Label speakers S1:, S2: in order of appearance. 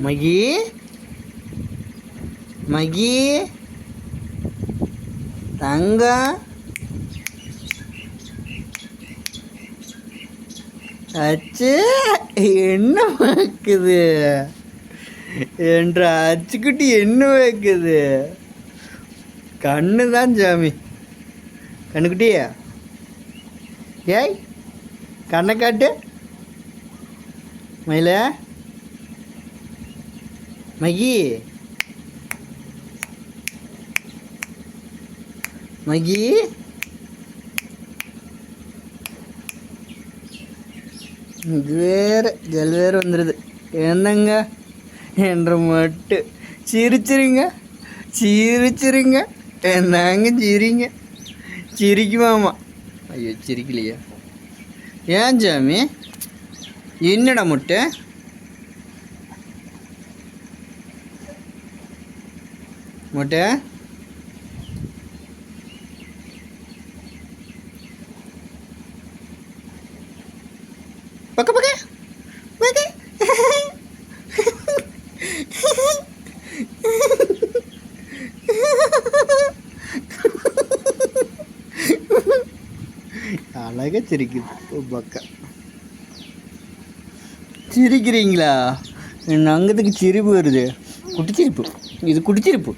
S1: மகி மகி தங்கம் அச்சு என்ன வைக்குது என்ற அச்சுக்குட்டி என்ன வைக்குது? கண்ணு தான் சாமி. கண்ணுக்குட்டியா? ஏய் கண்ணை காட்டு மயில. மகி மகி இது வேறு ஜல் வேறு வந்துடுது. என்னங்க என்ற மட்டும் சிரிச்சிருங்க சிரிச்சிருங்க. என்னங்க சிரிங்க சிரிக்குமாமா. ஐயோ சிரிக்கலையா? ஏன் சாமி என்னடா முட்டை? முட்டை பக்க பக்க பக்க. அழகா சிரிக்குது பக்கா. சிரிக்கிறீங்களா? என் அங்கத்துக்கு சிரிப்பு வருது. குட்டிச்சிரிப்பு. இது குட்டிச்சிரிப்பு.